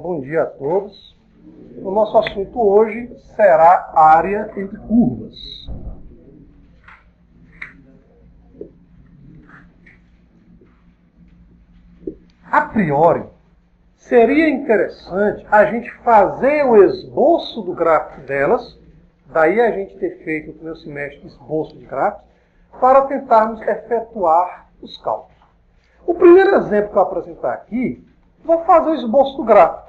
bom dia a todos. O nosso assunto hoje será área entre curvas. A priori, seria interessante a gente fazer o esboço do gráfico delas, daí a gente ter feito no primeiro semestre esboço de gráficos, para tentarmos efetuar os cálculos. O primeiro exemplo que eu vou apresentar aqui, vou fazer o esboço do gráfico.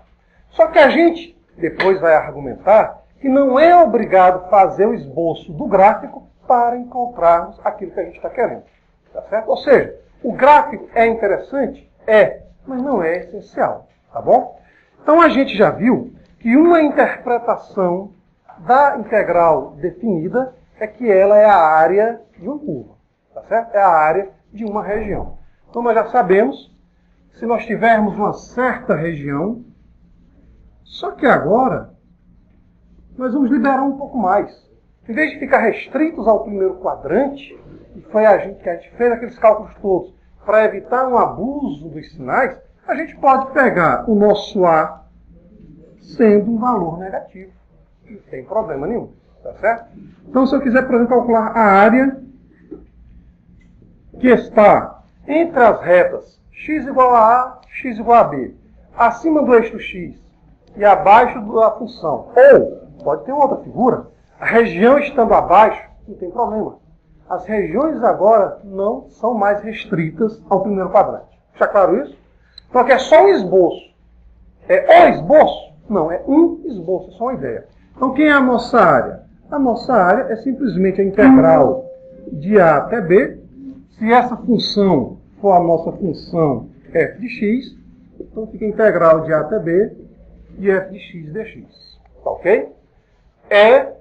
Só que a gente depois vai argumentar que não é obrigado fazer o esboço do gráfico para encontrarmos aquilo que a gente está querendo. Tá certo? Ou seja, o gráfico é interessante? É, mas não é essencial. Tá bom? Então a gente já viu que uma interpretação da integral definida é que ela é a área de uma curva. Tá certo? É a área de uma região. Então nós já sabemos, se nós tivermos uma certa região, só que agora nós vamos liberar um pouco mais. Em vez de ficar restritos ao primeiro quadrante, e foi que a gente fez aqueles cálculos todos para evitar um abuso dos sinais, a gente pode pegar o nosso A sendo um valor negativo. Não tem problema nenhum. Tá certo? Então, se eu quiser, por exemplo, calcular a área que está entre as retas x igual a A, x igual a B, acima do eixo x e abaixo da função, ou, pode ter outra figura, a região estando abaixo, não tem problema. As regiões agora não são mais restritas ao primeiro quadrante. Está claro isso? Então aqui é só um esboço. É o esboço? Não, é um esboço, é só uma ideia. Então quem é a nossa área? A nossa área é simplesmente a integral de A até B. Se essa função for a nossa função f de x, então fica a integral de A até B de f de x dx. Tá ok? É,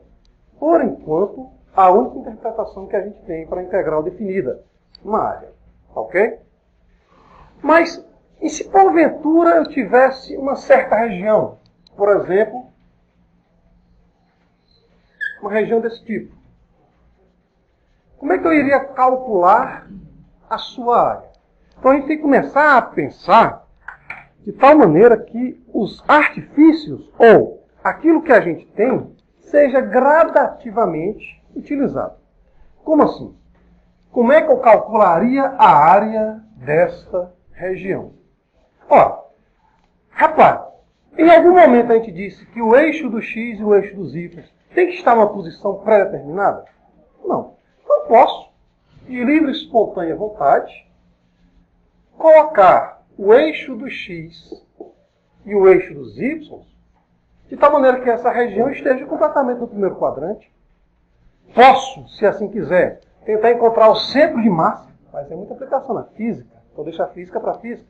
por enquanto, a única interpretação que a gente tem para a integral definida, uma área. Tá ok? Mas, e se porventura eu tivesse uma certa região? Por exemplo, uma região desse tipo. Como é que eu iria calcular a sua área? Então a gente tem que começar a pensar de tal maneira que os artifícios, ou aquilo que a gente tem, seja gradativamente utilizado. Como assim? Como é que eu calcularia a área desta região? Ora, repare, em algum momento a gente disse que o eixo do x e o eixo dos y tem que estar numa posição pré-determinada? Não. Eu posso, de livre e espontânea vontade, colocar o eixo do x e o eixo dos y de tal maneira que essa região esteja completamente no primeiro quadrante. Posso, se assim quiser, tentar encontrar o centro de massa, mas tem muita aplicação na física, então deixa a física para a física,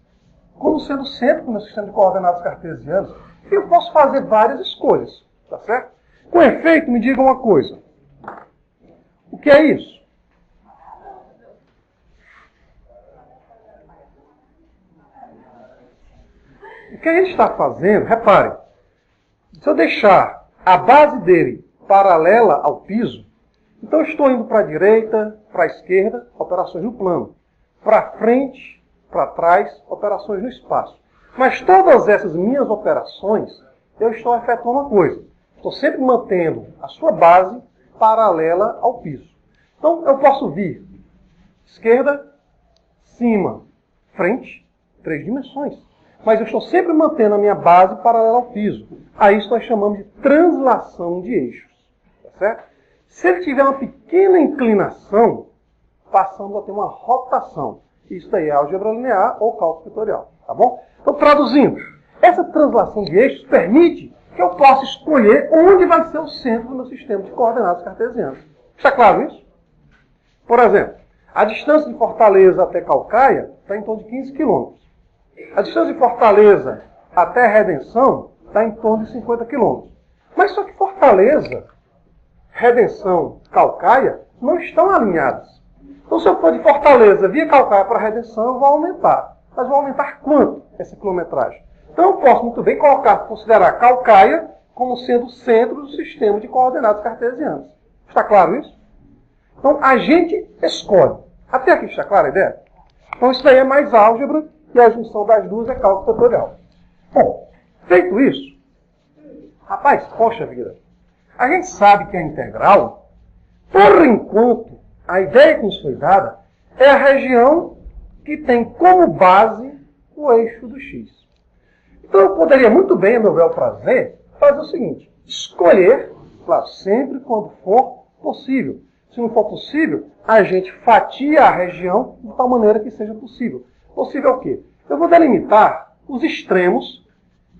como sendo o centro do meu sistema de coordenadas cartesianas. E eu posso fazer várias escolhas, tá certo? Com efeito, me diga uma coisa. O que é isso? O que a gente está fazendo, repare, se eu deixar a base dele paralela ao piso, então eu estou indo para a direita, para a esquerda, operações no plano. Para frente, para trás, operações no espaço. Mas todas essas minhas operações, eu estou efetuando uma coisa. Estou sempre mantendo a sua base paralela ao piso. Então eu posso vir esquerda, cima, frente, 3 dimensões. Mas eu estou sempre mantendo a minha base paralela ao piso. A isso nós chamamos de translação de eixos. Tá certo? Se ele tiver uma pequena inclinação, passamos a ter uma rotação. Isso daí é álgebra linear ou cálculo vetorial. Tá bom? Então, traduzindo, essa translação de eixos permite que eu possa escolher onde vai ser o centro do meu sistema de coordenadas cartesianas. Está claro isso? Por exemplo, a distância de Fortaleza até Caucaia está em torno de 15 km. A distância de Fortaleza até Redenção está em torno de 50 km. Mas só que Fortaleza, Redenção, Caucaia não estão alinhadas. Então, se eu for de Fortaleza via Caucaia para Redenção, eu vou aumentar. Mas vou aumentar quanto essa quilometragem? Então, eu posso muito bem considerar Caucaia como sendo o centro do sistema de coordenadas cartesianas. Está claro isso? Então, a gente escolhe. Até aqui está clara a ideia? Então, isso daí é mais álgebra e a junção das duas é cálculo vetorial. Bom, Feito isso, rapaz, poxa vida, a gente sabe que a integral, por enquanto, a ideia que nos foi dada é a região que tem como base o eixo do x. Então eu poderia muito bem, a meu bel prazer, fazer o seguinte, escolher, claro, sempre quando for possível. Se não for possível, a gente fatia a região de tal maneira que seja possível. Possível o quê? Eu vou delimitar os extremos,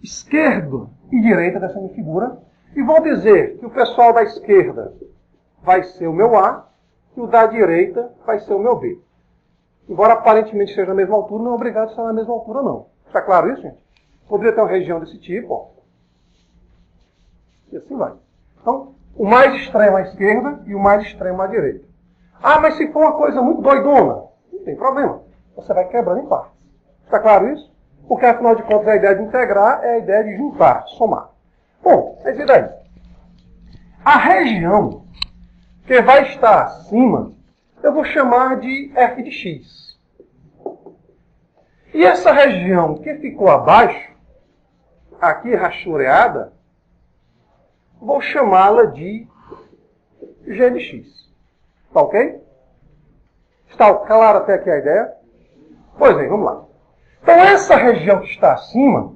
esquerda e direita dessa minha figura, e vou dizer que o pessoal da esquerda vai ser o meu A, e o da direita vai ser o meu B. Embora aparentemente seja na mesma altura, não é obrigado a estar na mesma altura, não. Está claro isso, gente? Poderia ter uma região desse tipo, ó. E assim vai. Então, o mais extremo à esquerda e o mais extremo à direita. Ah, mas se for uma coisa muito doidona, não tem problema. Você vai quebrando em partes. Está claro isso? Porque, afinal de contas, a ideia de integrar é a ideia de juntar, de somar. Bom, mas e daí? A região que vai estar acima, eu vou chamar de f de x. E essa região que ficou abaixo, aqui rachureada, vou chamá-la de g de x. Tá ok? Está claro até aqui a ideia? Pois bem, vamos lá. Então essa região que está acima,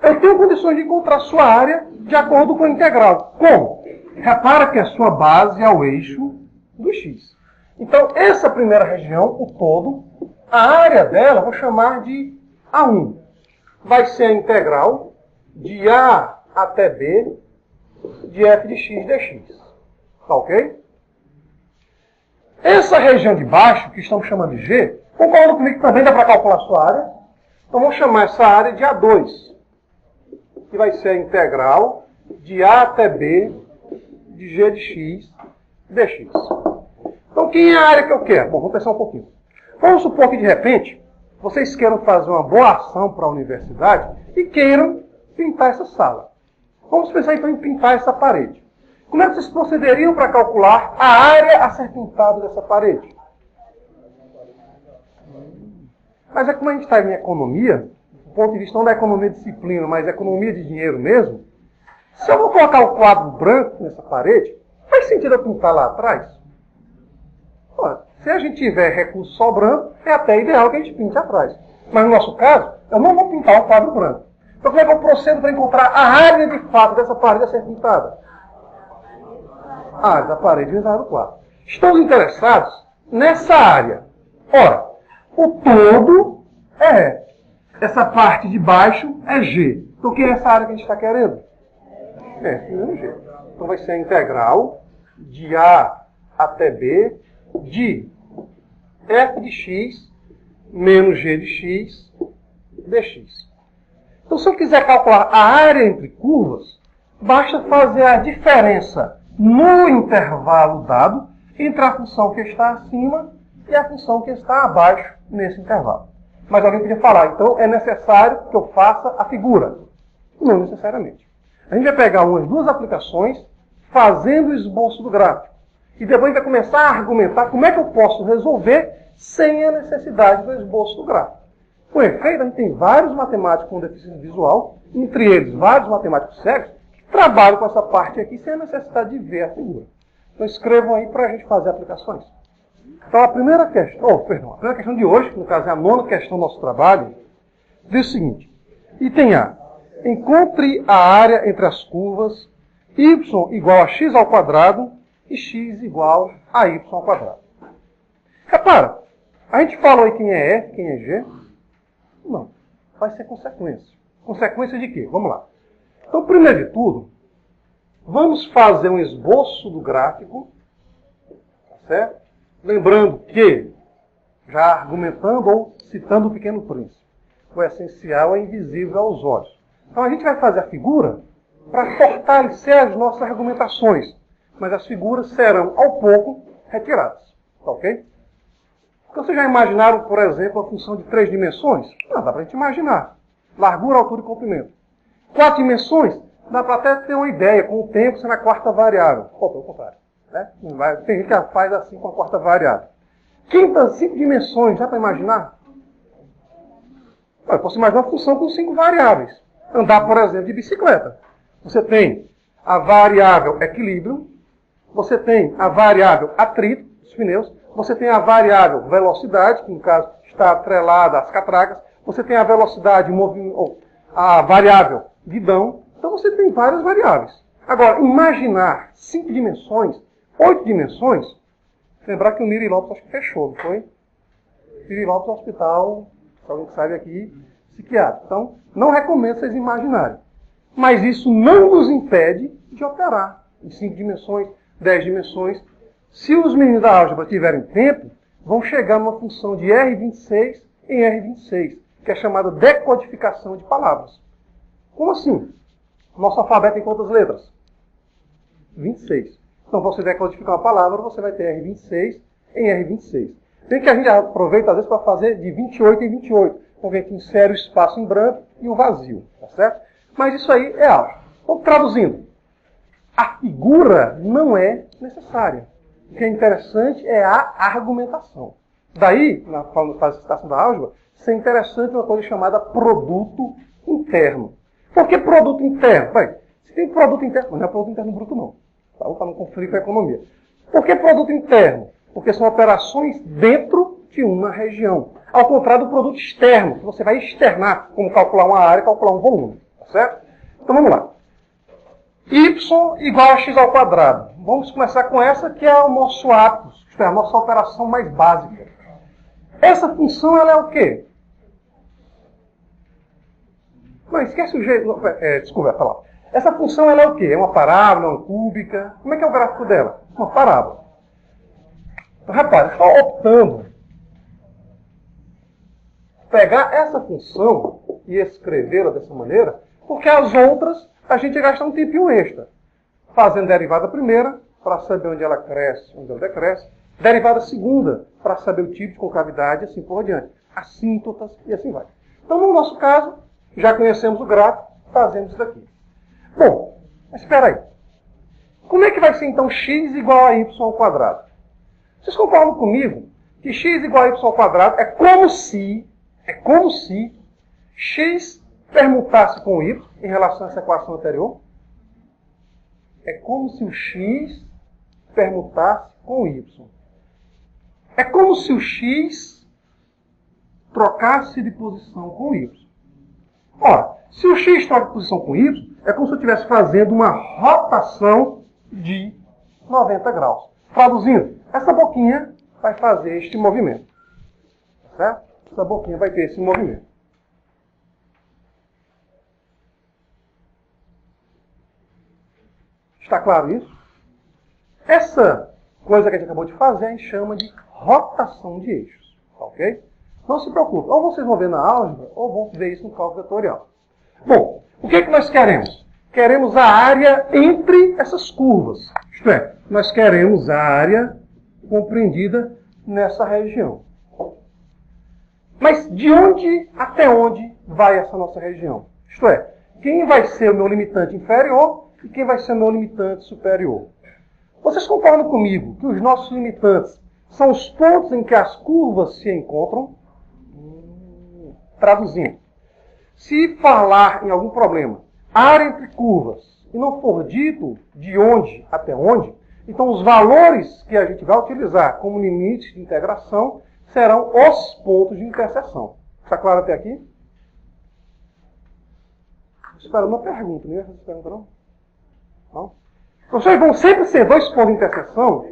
eu tenho condições de encontrar sua área de acordo com a integral. Como? Repara que a sua base é o eixo do x. Então essa primeira região, o todo, a área dela eu vou chamar de A1. Vai ser a integral de A até B de f de x dx. Tá ok? Essa região de baixo, que estamos chamando de G, concorda comigo que também dá para calcular sua área? Então vamos chamar essa área de A2, que vai ser a integral de A até B de g de x dx. Então quem é a área que eu quero? Bom, vamos pensar um pouquinho. Vamos supor que de repente vocês queiram fazer uma boa ação para a universidade e queiram pintar essa sala. Vamos pensar então em pintar essa parede. Como é que vocês procederiam para calcular a área a ser pintada dessa parede? Mas é como a gente está em economia, do ponto de vista não da economia de disciplina, mas economia de dinheiro mesmo, se eu vou colocar o quadro branco nessa parede, faz sentido eu pintar lá atrás? Ora, se a gente tiver recurso só branco, é até ideal que a gente pinte atrás. Mas no nosso caso, eu não vou pintar o quadro branco. Então como é que eu procedo para encontrar a área de fato dessa parede a ser pintada? A área da parede vezes do quadro. Estamos interessados nessa área. Ora, o todo é essa parte de baixo é G. Então, o que é essa área que a gente está querendo? F menos G. Então, vai ser a integral de A até B de f de x menos g de x dx. Então, se eu quiser calcular a área entre curvas, basta fazer a diferença no intervalo dado entre a função que está acima e a função que está abaixo nesse intervalo. Mas alguém podia falar, então é necessário que eu faça a figura. Não necessariamente. A gente vai pegar umas duas aplicações fazendo o esboço do gráfico. E depois a gente vai começar a argumentar como é que eu posso resolver sem a necessidade do esboço do gráfico. Com efeito, a gente tem vários matemáticos com deficiência visual, entre eles vários matemáticos cegos, que trabalham com essa parte aqui sem a necessidade de ver a figura. Então escrevam aí para a gente fazer aplicações. Então a primeira questão, a primeira questão de hoje, que no caso é a 9ª questão do nosso trabalho, diz o seguinte: item A. Encontre a área entre as curvas y igual a x ao quadrado e x igual a y ao quadrado. Repara, a gente falou aí quem é F, quem é G? Não, vai ser consequência. Consequência de quê? Vamos lá. Então, primeiro de tudo, vamos fazer um esboço do gráfico, tá certo? Lembrando que, já argumentando ou citando o Pequeno Príncipe, o essencial é invisível aos olhos. Então a gente vai fazer a figura para fortalecer as nossas argumentações, mas as figuras serão, ao pouco, retiradas. Tá ok? Então vocês já imaginaram, por exemplo, a função de 3 dimensões? Não, dá para a gente imaginar. Largura, altura e comprimento. 4 dimensões? Dá para até ter uma ideia, com o tempo sendo a quarta variável. Ou pelo contrário. Né? Tem gente que faz assim com a quarta variável. Quinta, 5 dimensões, dá para imaginar? Eu posso imaginar uma função com 5 variáveis. andar, por exemplo, de bicicleta. Você tem a variável equilíbrio, você tem a variável atrito dos pneus, você tem a variável velocidade, que no caso está atrelada às catracas, você tem a velocidade, a variável guidão, então você tem várias variáveis. Agora, imaginar 5 dimensões, 8 dimensões, lembrar que o Miri Lopes acho que fechou, não foi? Miri Lopes Hospital, se alguém sabe aqui, psiquiatra. Então, não recomendo vocês imaginarem. Mas isso não nos impede de operar em 5 dimensões, 10 dimensões. Se os meninos da álgebra tiverem tempo, vão chegar numa função de R26 em R26, que é chamada decodificação de palavras. Como assim? Nosso alfabeto tem quantas letras? 26. Então, para você decodificar uma palavra, você vai ter R26 em R26. Tem que a gente aproveita, às vezes, para fazer de 28 em 28, porque a gente insere o espaço em branco e o vazio, tá certo? Mas isso aí é álgebra. Então, traduzindo, a figura não é necessária. O que é interessante é a argumentação. Daí, na citação da álgebra, ser interessante uma coisa chamada produto interno. Por que produto interno? Bem, se tem produto interno, não é produto interno bruto não, tá? Para não confundir com a economia. Por que produto interno? Porque são operações dentro de uma região. Ao contrário do produto externo, que você vai externar, como calcular uma área, calcular um volume. Tá certo? Então vamos lá. Y igual a x ao quadrado. Vamos começar com essa, que é o nosso ápice, isto é, a nossa operação mais básica. Essa função, ela é o quê? Não, esquece o jeito. Desculpa, tá lá. Essa função, ela é o quê? É uma parábola, uma cúbica? Como é que é o gráfico dela? Uma parábola. Então, repare, estou optando pegar essa função e escrevê-la dessa maneira, porque as outras a gente ia gastar um tempinho extra. Fazendo derivada primeira, para saber onde ela cresce, onde ela decresce. Derivada segunda, para saber o tipo de concavidade, e assim por diante. Assíntotas e assim vai. Então, no nosso caso, já conhecemos o gráfico, fazemos isso daqui. Bom, mas espera aí. Como é que vai ser então x igual a y ao quadrado? Vocês concordam comigo que x igual a y ao quadrado é como se x permutasse com y em relação a essa equação anterior? É como se o x permutasse com o y. É como se o x trocasse de posição com o y. Ora, se o x troca de posição com o y, é como se eu estivesse fazendo uma rotação de 90 graus. Traduzindo, essa boquinha vai fazer este movimento. Certo? Essa boquinha vai ter esse movimento. Está claro isso? Essa coisa que a gente acabou de fazer, a gente chama de rotação de eixos. Ok? Não se preocupe. Ou vocês vão ver na álgebra, ou vão ver isso no cálculo vetorial. Bom, o que é que nós queremos? Queremos a área entre essas curvas. Isto é, nós queremos a área compreendida nessa região. Mas de onde até onde vai essa nossa região? Isto é, quem vai ser o meu limitante inferior e quem vai ser o meu limitante superior? Vocês concordam comigo que os nossos limitantes são os pontos em que as curvas se encontram? Traduzindo. Se falar em algum problema, área entre curvas, e não for dito de onde até onde, então os valores que a gente vai utilizar como limite de integração serão os pontos de interseção. Está claro até aqui? Estou esperando uma pergunta. Ninguém faz pergunta, não? Não? Vocês vão sempre ser 2 pontos de interseção?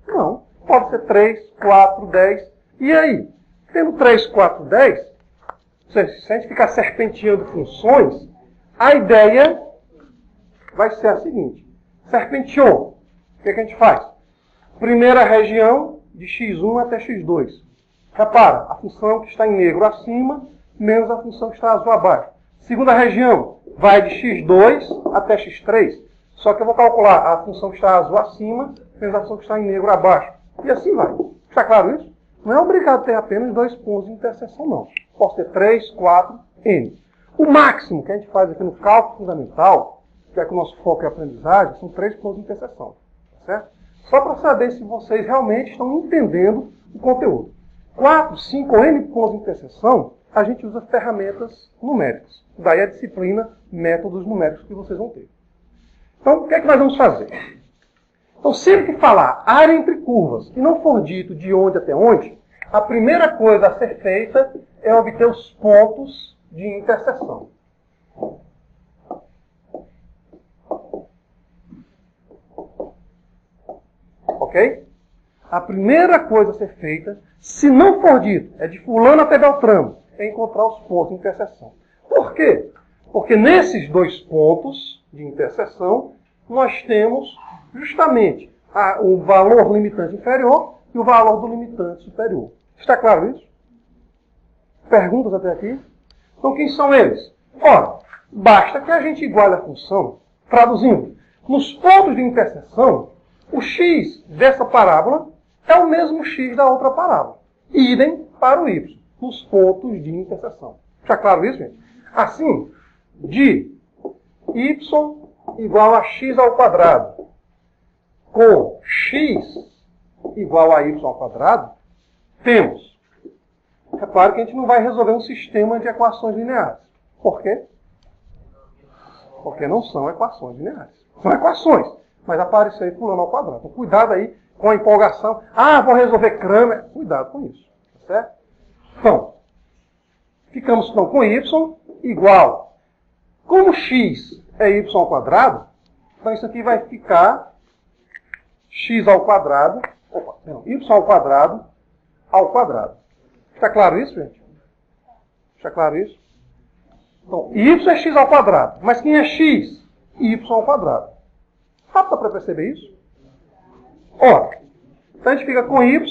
Não. Pode ser 3, 4, 10. E aí? Tendo 3, 4, 10, se a gente ficar serpenteando funções, a ideia vai ser a seguinte. Serpenteou. O que a gente faz? Primeira região de x1 até x2. Repara, a função que está em negro acima, menos a função que está azul abaixo. Segunda região, vai de x2 até x3. Só que eu vou calcular a função que está azul acima, menos a função que está em negro abaixo. E assim vai. Está claro isso? Não é obrigado a ter apenas 2 pontos de interseção, não. Pode ter 3, 4, n. O máximo que a gente faz aqui no cálculo fundamental, que é que o nosso foco é a aprendizagem, são 3 pontos de interseção. Tá certo? Só para saber se vocês realmente estão entendendo o conteúdo. 4, 5 ou n pontos de interseção a gente usa ferramentas numéricas. Daí a disciplina métodos numéricos que vocês vão ter. Então, o que é que nós vamos fazer? Então, sempre que falar área entre curvas e não for dito de onde até onde, a primeira coisa a ser feita é obter os pontos de interseção. Ok? A primeira coisa a ser feita, se não for dito, é de fulano até Beltrano, é encontrar os pontos de interseção. Por quê? Porque nesses dois pontos de interseção, nós temos justamente o valor limitante inferior e o valor do limitante superior. Está claro isso? Perguntas até aqui? Então, quem são eles? Ora, basta que a gente iguale a função, traduzindo, nos pontos de interseção, o x dessa parábola é o mesmo x da outra parábola. Idem para o y, nos pontos de interseção. Está claro isso, gente? Assim, de y igual a x ao quadrado com x igual a y ao quadrado, temos. Repare que a gente não vai resolver um sistema de equações lineares. Por quê? Porque não são equações lineares. São equações, mas apareceu aí fulano ao quadrado. Então, cuidado aí com a empolgação. Ah, vou resolver Cramer. Cuidado com isso. Certo? Então, ficamos então com y igual. Como x é y ao quadrado, então isso aqui vai ficar x ao quadrado, y ao quadrado ao quadrado. Está claro isso, gente? Está claro isso? Então, y é x ao quadrado. Mas quem é x? Y ao quadrado. Rápido para perceber isso? Ora, então a gente fica com y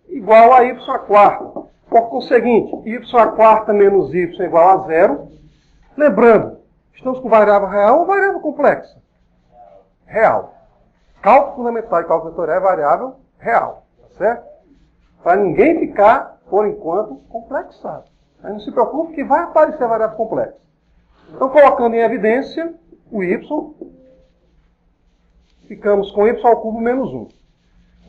igual a y à quarta. Por conseguinte, y à quarta menos y é igual a zero. Lembrando, estamos com variável real ou variável complexa? Real. Cálculo fundamental e cálculo vetorial é variável real. Tá certo? Para ninguém ficar, por enquanto, complexado. Aí não se preocupe que vai aparecer a variável complexa. Então, colocando em evidência o y, ficamos com y ao cubo menos 1.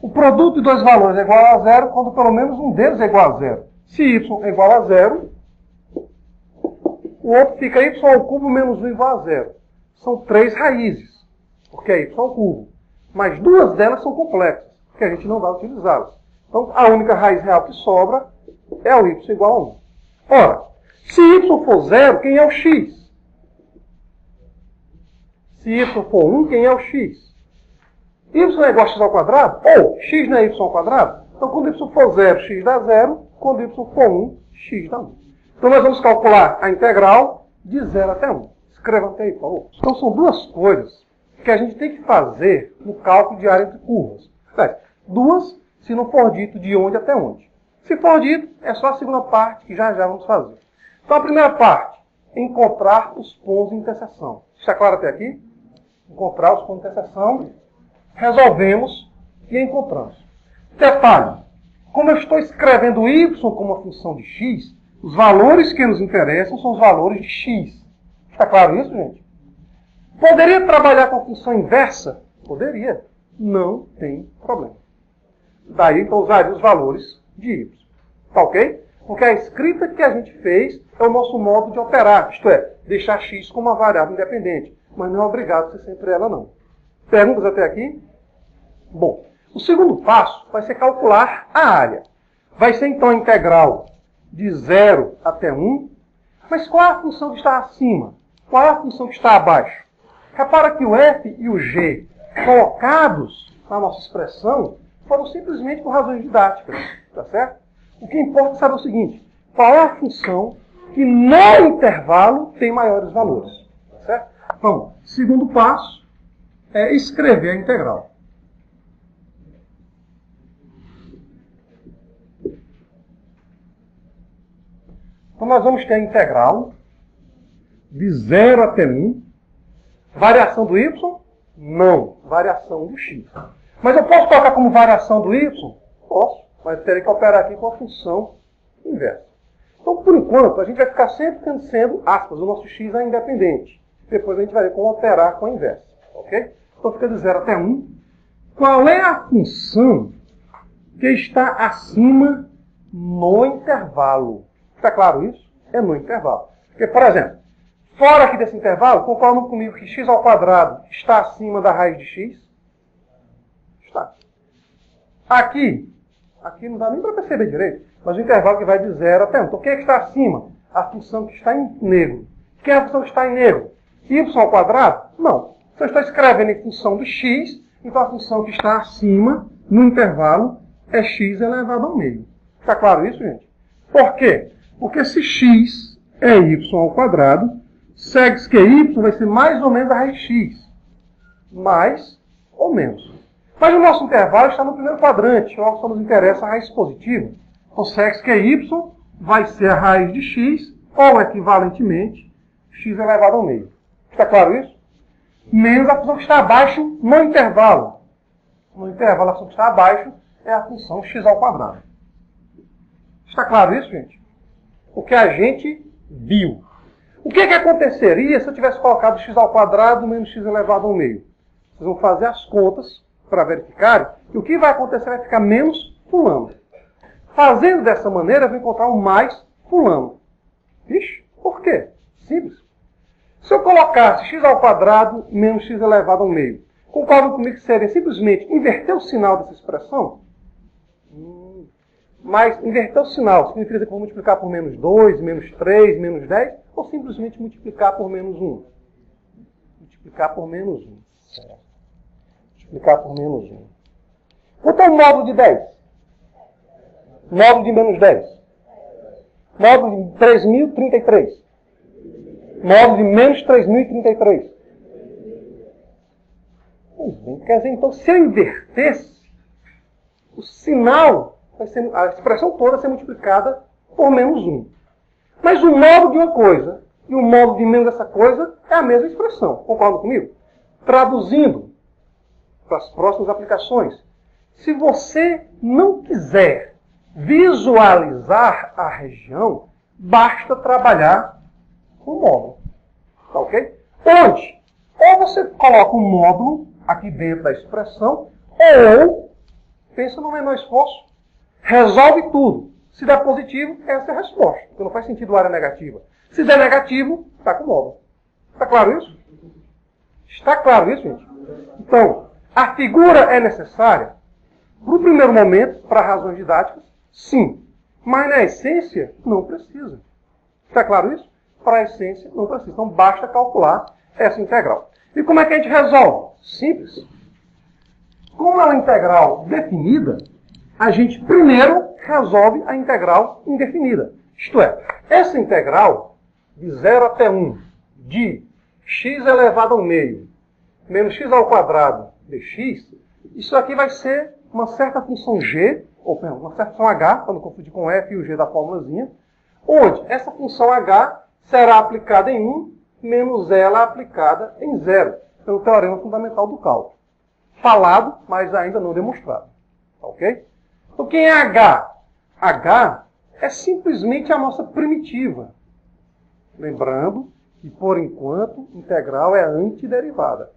O produto de dois valores é igual a zero quando pelo menos um deles é igual a zero. Se y é igual a zero, o outro fica y ao cubo menos 1 igual a zero. São três raízes, porque é y ao cubo. Mas duas delas são complexas, porque a gente não vai utilizá-las. Então, a única raiz real que sobra é o y igual a 1. Ora, se y for zero, quem é o x? Se y for 1, quem é o x? Y é igual a x ao quadrado? Ou x não é y ao quadrado? Então, quando y for 0, x dá 0. Quando y for 1, x dá 1. Então, nós vamos calcular a integral de 0 até 1. Escrevam até aí, por favor. Então, são duas coisas que a gente tem que fazer no cálculo de área entre curvas. Duas, se não for dito de onde até onde. Se for dito, é só a segunda parte que já vamos fazer. Então, a primeira parte, encontrar os pontos de interseção. Está claro até aqui? Encontrar os pontos de interseção. Resolvemos e encontramos. Detalhe, como eu estou escrevendo y como uma função de x, os valores que nos interessam são os valores de x. Está claro isso, gente? Poderia trabalhar com a função inversa? Poderia. Não tem problema. Daí, então, usaria os valores de y. Tá ok? Porque a escrita que a gente fez é o nosso modo de operar. Isto é, deixar x como uma variável independente. Mas não é obrigado a ser sempre ela, não. Perguntas até aqui? Bom, o segundo passo vai ser calcular a área. Vai ser, então, a integral de 0 até 1. Mas qual é a função que está acima? Qual é a função que está abaixo? Repara que o f e o g colocados na nossa expressão foram simplesmente por razões didáticas. Tá certo? O que importa é saber o seguinte. Qual é a função que no intervalo tem maiores valores? Tá certo? Então, segundo passo é escrever a integral. Então, nós vamos ter a integral de 0 até 1. Variação do y? Não. Variação do x. Mas eu posso colocar como variação do y? Posso, mas terei que operar aqui com a função inversa. Então, por enquanto, a gente vai ficar sempre sendo, aspas, o nosso x é independente. Depois a gente vai ver como operar com a inversa. Ok? Então, fica de 0 até 1. Qual é a função que está acima no intervalo? Está claro isso? é no intervalo. Porque, por exemplo, fora aqui desse intervalo, concordam comigo que x ao quadrado está acima da raiz de x? Está. Aqui não dá nem para perceber direito, mas o intervalo que vai de 0 até 1. Então, o que é que está acima? A função que está em negro. O que é a função que está em negro? Y ao quadrado? Não. Se eu estou escrevendo em função de x, então a função que está acima, no intervalo, é x elevado ao meio. Está claro isso, gente? Por quê? Porque se x é y ao quadrado, segue-se que y vai ser mais ou menos a raiz de x. Mais ou menos. Mas o nosso intervalo está no primeiro quadrante, logo só nos interessa a raiz positiva. Então, segue-se que y vai ser a raiz de x, ou equivalentemente, x elevado ao meio. Está claro isso? Menos a função que está abaixo no intervalo. No intervalo, a função que está abaixo é a função x ao quadrado. Está claro isso, gente? O que a gente viu. O que aconteceria se eu tivesse colocado x ao quadrado menos x elevado ao meio? Vocês vão fazer as contas para verificar, e o que vai acontecer vai ficar menos fulano. Fazendo dessa maneira, eu vou encontrar um mais fulano. Vixe, por quê? Simples. Se eu colocasse x ao quadrado menos x elevado ao meio, concordam comigo que seria simplesmente inverter o sinal dessa expressão? Mas inverter o sinal significa que eu vou multiplicar por menos 2, menos 3, menos 10, ou simplesmente multiplicar por menos 1? Multiplicar por menos 1. Certo. Multiplicar por menos 1. Quanto é o módulo de 10? Módulo de menos 10. Módulo de 3.033. Módulo de menos 3.033. Quer dizer, então, se eu invertesse, o sinal, a expressão toda vai ser multiplicada por menos 1. Mas o módulo de uma coisa e o módulo de menos dessa coisa é a mesma expressão. Concordam comigo? Traduzindo para as próximas aplicações, se você não quiser visualizar a região, basta trabalhar com o módulo. Tá ok? Onde? Ou você coloca um módulo aqui dentro da expressão, ou pensa no menor esforço, resolve tudo. Se der positivo, essa é a resposta, porque não faz sentido a área negativa. Se der negativo, está com o módulo. Está claro isso? Está claro isso, gente? Então, a figura é necessária? Para o primeiro momento, para razões didáticas, sim. Mas na essência, não precisa. Está claro isso? Para a essência, não precisa. Então, basta calcular essa integral. E como é que a gente resolve? Simples. Como é uma integral definida, a gente primeiro resolve a integral indefinida. Isto é, essa integral de 0 até 1 de x elevado ao meio menos x ao quadrado dx, isso aqui vai ser uma certa função g, ou perdão, uma certa função h, para não confundir com f e o g da formulazinha, onde essa função h será aplicada em 1 menos ela aplicada em 0, pelo teorema fundamental do cálculo. Falado, mas ainda não demonstrado. Ok? Então, quem é h? H é simplesmente a nossa primitiva. Lembrando que, por enquanto, integral é antiderivada.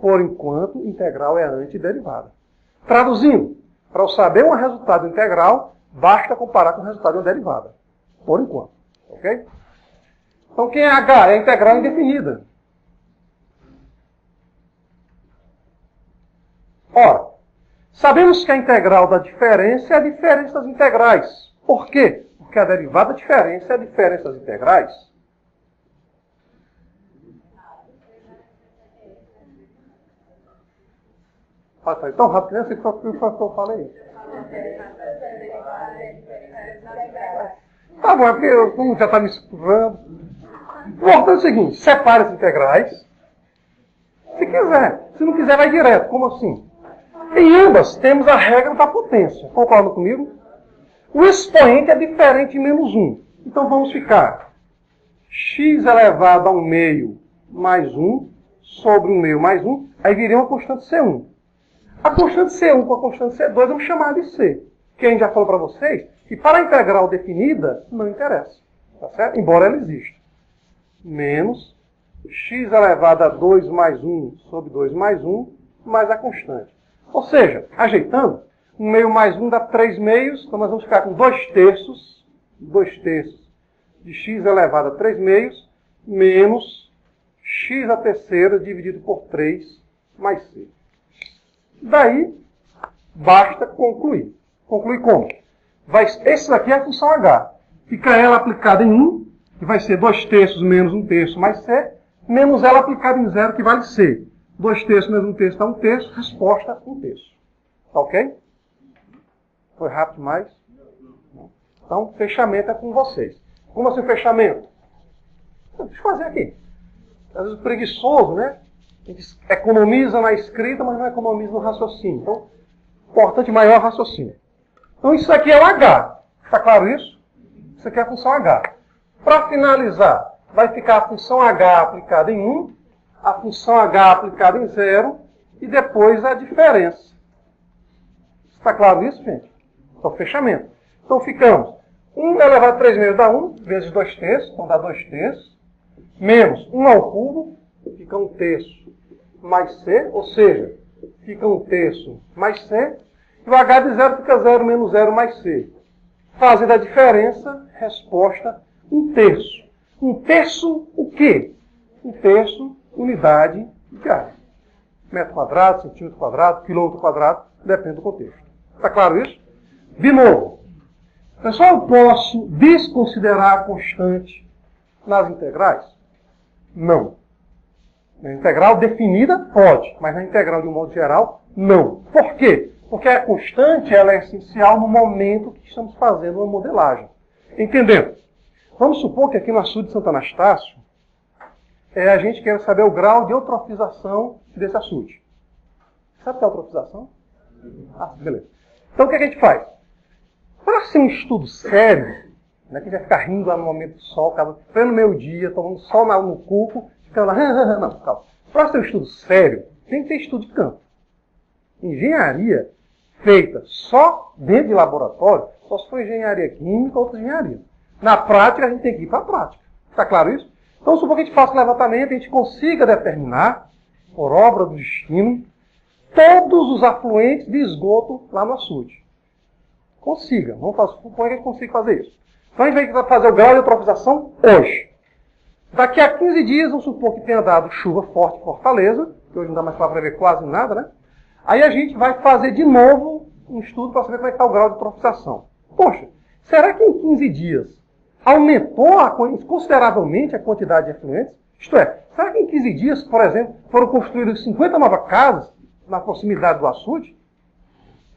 Por enquanto, integral é antiderivada. Traduzindo, para eu saber um resultado integral, basta comparar com o resultado de uma derivada. Por enquanto. Ok? Então, quem é h? É a integral indefinida. Ora, sabemos que a integral da diferença é a diferença das integrais. Por quê? Porque a derivada da diferença é a diferença das integrais. Foi tão rápido que nem sei o que eu falei. Tá bom, é porque eu já está me escurrando. Importante é o seguinte, separe as integrais. Se quiser. Se não quiser, vai direto. Como assim? Em ambas, temos a regra da potência. Concordam comigo? O expoente é diferente de menos 1. Então, vamos ficar x elevado ao meio mais 1 sobre 1 meio mais 1. Aí viria uma constante C1. A constante C1 com a constante C2 vamos chamar de C. Que a gente já falou para vocês que para a integral definida, não interessa. Tá certo? Embora ela exista. Menos x elevado a 2 mais 1 sobre 2 mais 1, mais a constante. Ou seja, ajeitando, 1 meio mais 1 dá 3 meios, então nós vamos ficar com 2 terços de x elevado a 3 meios menos x à terceira dividido por 3 mais c. Daí, basta concluir. Concluir como? Esse daqui é a função h. Fica ela aplicada em 1, que vai ser 2/3 menos 1/3 mais c, menos ela aplicada em 0, que vale c. 2/3 menos 1/3 dá 1/3, resposta 1/3. Tá ok? Foi rápido demais? Então, fechamento é com vocês. Como assim fechamento? Deixa eu fazer aqui. Às vezes preguiçoso, né? A gente economiza na escrita, mas não economiza no raciocínio. Então, importante maior é raciocínio. Então, isso aqui é o H. Está claro isso? Isso aqui é a função H. Para finalizar, vai ficar a função H aplicada em 1, a função H aplicada em 0, e depois a diferença. Está claro isso, gente? Então, fechamento. Então, ficamos 1 elevado a 3 meios dá 1, vezes 2/3, então dá 2/3, menos 1 ao cubo, fica 1/3 mais c, ou seja, fica 1/3 mais c, e o h de 0 fica 0 menos 0 mais c. Fazendo a diferença, resposta 1/3. 1/3 o quê? 1/3 unidade de área. Metro quadrado, centímetro quadrado, quilômetro quadrado, depende do contexto. Está claro isso? De novo, pessoal, eu posso desconsiderar a constante nas integrais? Não. Na integral definida, pode, mas na integral de um modo geral, não. Por quê? Porque a constante ela é essencial no momento que estamos fazendo uma modelagem. Entendendo? Vamos supor que aqui no açude de Santo Anastácio, a gente quer saber o grau de eutrofização desse açude. Sabe o que é eutrofização? Ah, beleza. Então o que a gente faz? Para ser um estudo sério, né, que vai ficar rindo lá no momento do sol, acaba pleno meio-dia, tomando sol no cuco, fica lá, não, calma. Para ser um estudo sério, tem que ter estudo de campo. Engenharia feita só dentro de laboratório, só se for engenharia química ou outra engenharia. Na prática, a gente tem que ir para a prática. Está claro isso? Então, supor que a gente faça um levantamento e a gente consiga determinar, por obra do destino, todos os afluentes de esgoto lá no açude. Consiga. Supor que a gente consiga fazer isso. Então, a gente vai fazer o grau de eutrofização hoje. Daqui a 15 dias, vamos supor que tenha dado chuva forte em Fortaleza, que hoje não dá mais para prever quase nada, né? Aí a gente vai fazer de novo um estudo para saber como é que está o grau de eutrofização. Poxa, será que em 15 dias aumentou consideravelmente a quantidade de efluentes? Isto é, será que em 15 dias, por exemplo, foram construídas 50 novas casas na proximidade do açude?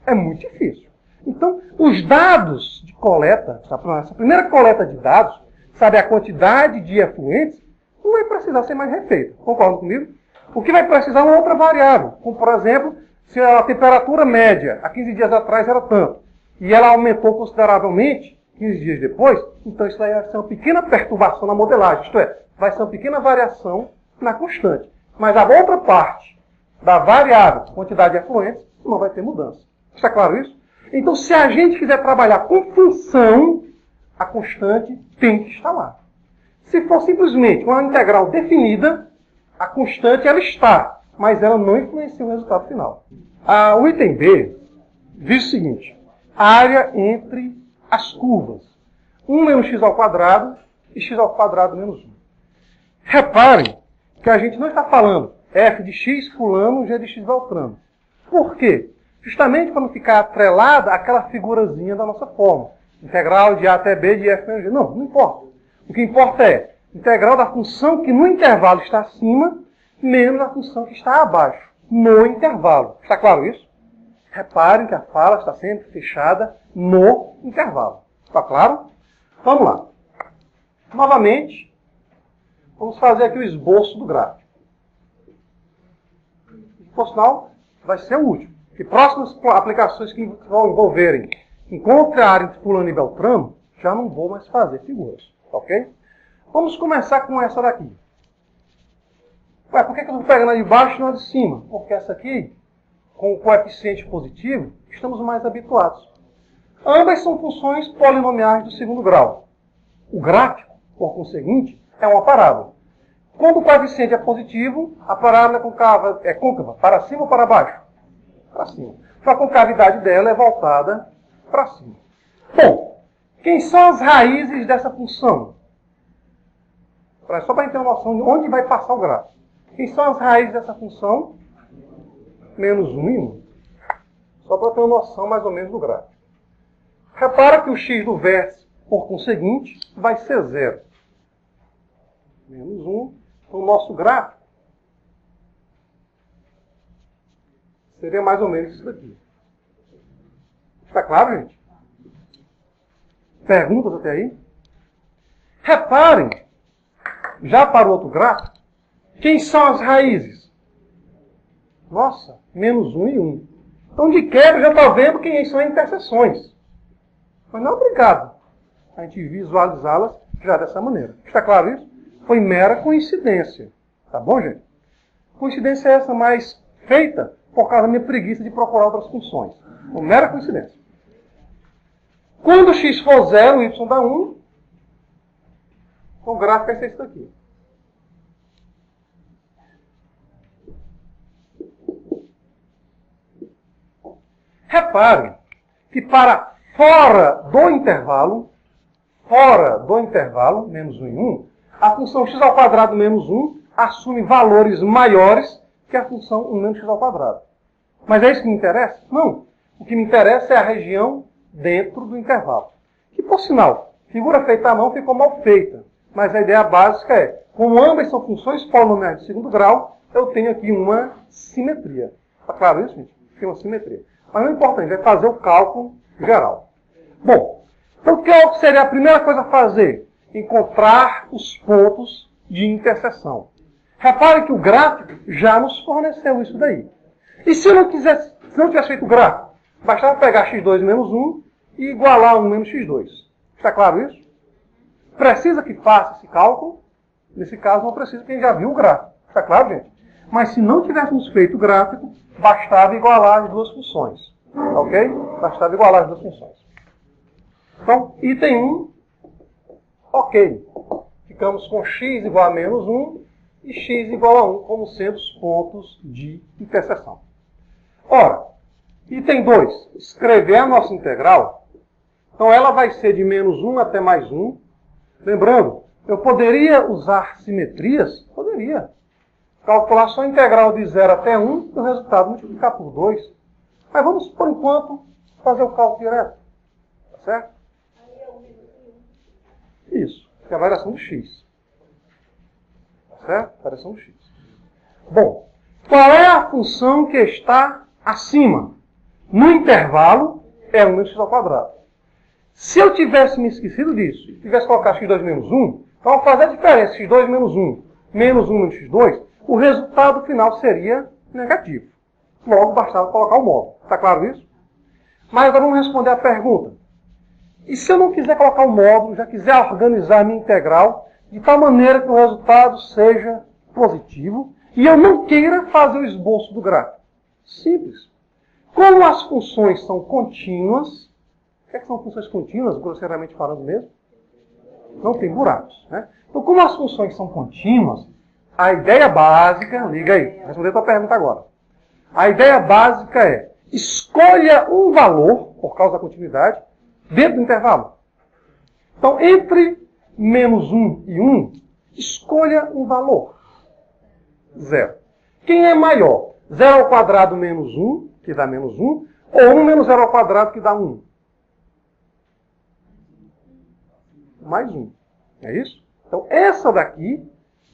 É muito difícil. Então, os dados de coleta, essa primeira coleta de dados, sabe a quantidade de efluentes, não vai precisar ser mais refeita. Concordam comigo? O que vai precisar é uma outra variável, como, por exemplo, se a temperatura média há 15 dias atrás era tanto, e ela aumentou consideravelmente 15 dias depois, então isso aí vai ser uma pequena perturbação na modelagem, isto é, vai ser uma pequena variação na constante. Mas a outra parte da variável, quantidade de efluentes, não vai ter mudança. Está claro isso? Então, se a gente quiser trabalhar com função, a constante tem que estar lá. Se for simplesmente uma integral definida, a constante ela está, mas ela não influencia o resultado final. O item B diz o seguinte: área entre as curvas 1 menos x ao quadrado e x ao quadrado menos 1. Reparem que a gente não está falando f de x fulano, g de x beltrano. Por quê? Justamente para não ficar atrelada àquela figurazinha da nossa forma. Integral de a até b de f menos g. Não, não importa. O que importa é integral da função que no intervalo está acima menos a função que está abaixo, no intervalo. Está claro isso? Reparem que a fala está sempre fechada no intervalo. Está claro? Vamos lá. Novamente, vamos fazer aqui o esboço do gráfico. Por sinal, vai ser o último. E próximas aplicações que vão envolverem encontre a área entre fulano e beltrano, já não vou mais fazer figuras. Ok? Vamos começar com essa daqui. Ué, por que eu estou pegando a de baixo e não a de cima? Porque essa aqui, com o coeficiente positivo, estamos mais habituados. Ambas são funções polinomiais do segundo grau. O gráfico, por conseguinte, é uma parábola. Quando o coeficiente é positivo, a parábola é côncava para cima ou para baixo? Para cima. Então a concavidade dela é voltada para cima. Bom, quem são as raízes dessa função? Só para ter uma noção de onde vai passar o gráfico. Quem são as raízes dessa função? Menos 1 e 1. Só para ter uma noção mais ou menos do gráfico. Repara que o x do vértice, por conseguinte, vai ser 0. Menos 1. Então, o nosso gráfico seria mais ou menos isso daqui. Está claro, gente? Perguntas até aí? Reparem, já para o outro gráfico, quem são as raízes? Nossa, menos 1 e 1. Então, de quebra, já está vendo quem são as interseções. Mas não é obrigado a gente visualizá-las já dessa maneira. Está claro isso? Foi mera coincidência. Tá bom, gente? Coincidência é essa mais feita por causa da minha preguiça de procurar outras funções. Foi mera coincidência. Quando x for 0, o y dá 1. Então o gráfico vai ser isso daqui. Repare que para fora do intervalo, menos 1 e 1, a função x ao quadrado menos 1 assume valores maiores que a função 1 menos x ao quadrado. Mas é isso que me interessa? Não. O que me interessa é a região dentro do intervalo. Que, por sinal, figura feita à mão ficou mal feita. Mas a ideia básica é, como ambas são funções polinomiais de segundo grau, eu tenho aqui uma simetria. Está claro isso, gente? Tem uma simetria. Mas não importa, a gente vai fazer o cálculo geral. Bom, então o que seria a primeira coisa a fazer? Encontrar os pontos de interseção. Repare que o gráfico já nos forneceu isso daí. E se eu não tivesse feito o gráfico, bastava pegar x2 menos 1 e igualar 1 menos x2. Está claro isso? Precisa que faça esse cálculo? Nesse caso, não precisa, porque a gente já viu o gráfico. Está claro, gente? Mas se não tivéssemos feito o gráfico, bastava igualar as duas funções. Ok? Bastava igualar as duas funções. Então, item 1, ok. Ficamos com x igual a menos 1 e x igual a 1 como sendo os pontos de interseção. Ora, item 2, escrever a nossa integral. Então, ela vai ser de menos 1 até mais 1. Lembrando, eu poderia usar simetrias? Poderia. Calcular só a integral de 0 até 1 e o resultado multiplicar por 2. Mas vamos, por enquanto, fazer o cálculo direto. Tá certo? Isso, que é a variação do x. Tá certo? Variação do x. Bom, qual é a função que está acima? No intervalo, é 1 menos x ao quadrado. Se eu tivesse me esquecido disso, e tivesse colocado x2 menos 1, então ao fazer a diferença x2 menos 1, menos 1 menos x2, o resultado final seria negativo. Logo, bastava colocar o módulo. Está claro isso? Mas agora vamos responder a pergunta. E se eu não quiser colocar o módulo, já quiser organizar a minha integral, de tal maneira que o resultado seja positivo, e eu não queira fazer o esboço do gráfico? Simples. Como as funções são contínuas, o que são funções contínuas, grosseiramente falando mesmo? Não tem buracos. Né? Então, como as funções são contínuas, a ideia básica, liga aí, vou responder a tua pergunta agora. A ideia básica é, escolha um valor, por causa da continuidade, dentro do intervalo. Então, entre menos 1 e 1, escolha um valor. 0. Quem é maior? 0 ao quadrado menos 1, que dá menos 1, ou 1 menos 0 ao quadrado, que dá 1? Mais 1. É isso? Então, essa daqui,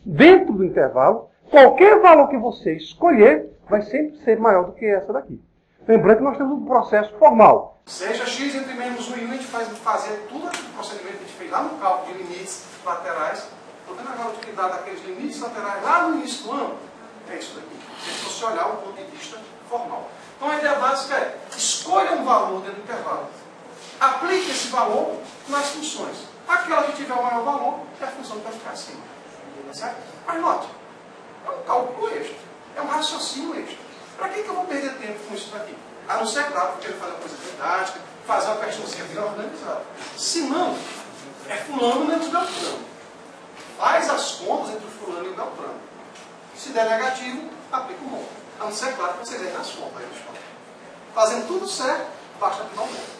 dentro do intervalo, qualquer valor que você escolher, vai sempre ser maior do que essa daqui. Lembrando que nós temos um processo formal. Seja x entre menos 1 e 1, a gente fazer tudo aquele procedimento que a gente fez lá no cálculo de limites laterais. Estou tendo agora a utilidade daqueles limites laterais lá no início do ano. É isso daqui. Se você olhar o ponto de vista formal. Então a ideia básica é, escolha um valor dentro do intervalo. Aplique esse valor nas funções. Aquela que tiver o maior valor é a função que vai ficar acima. Tá certo? Mas note, é um cálculo extra. É um raciocínio extra. Para que eu vou perder tempo com isso daqui? A não ser, claro, que eu quero fazer uma coisa didática, fazer uma questãozinha bem organizada. Se não, é fulano menos Beltrano. Faz as contas entre o fulano e o Beltrano. Se der negativo, aplica o módulo. A não ser, claro, que vocês errem nas contas. Fazendo tudo certo, basta aplicar o módulo.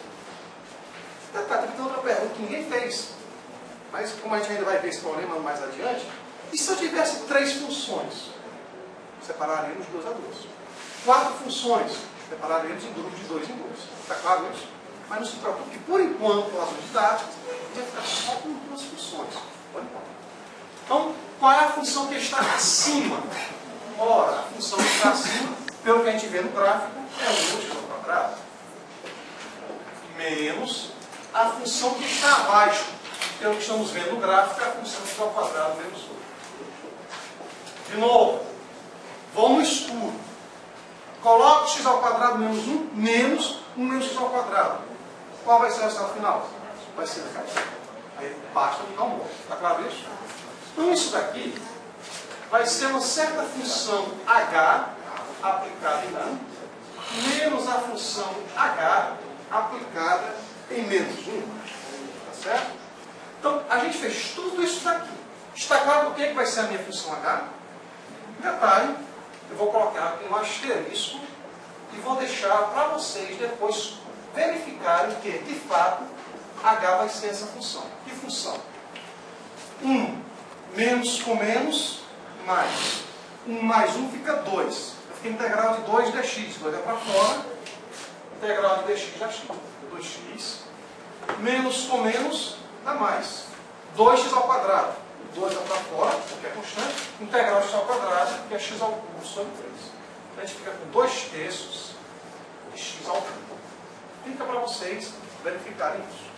Detalhe, tem outra pergunta que ninguém fez. Mas como a gente ainda vai ver esse problema mais adiante, E se eu tivesse 3 funções? Separaríamos 2 a 2. 4 funções? Separaríamos em grupos de 2 em 2. Está claro isso? Mas não se preocupe, que por enquanto, com razões didáticas, vai ficar só com 2 funções. Por enquanto. Então, qual é a função que está acima? Ora, a função que está acima, pelo que a gente vê no gráfico, é 1x ao quadrado. Menos a função que está abaixo. Pelo que estamos vendo no gráfico, é a função x ao quadrado menos 1. De novo, vou no escuro. Coloco x ao quadrado menos 1, menos 1 menos x ao quadrado. Qual vai ser o resultado final? Vai ser negativo. Aí basta ficar um monte. Está claro isso? Então isso daqui vai ser uma certa função h aplicada em 1, menos a função h aplicada em menos 1. Tá certo? Então, a gente fez tudo isso daqui. Está claro o que vai ser a minha função h? Detalhe, eu vou colocar aqui um asterisco e vou deixar para vocês depois verificarem que, de fato, h vai ser essa função. Que função? 1 menos com menos, mais. 1 mais 1 fica 2. Eu fiquei integral de 2 dx. 2 é para fora. Integral de dx dá x. 2x. Menos com menos dá mais. 2x ao quadrado. 2 é para fora, porque é constante. Integral de x ao quadrado, que é x ao cubo sobre 3. Então a gente fica com 2/3 de x ao cubo. Fica para vocês verificarem isso.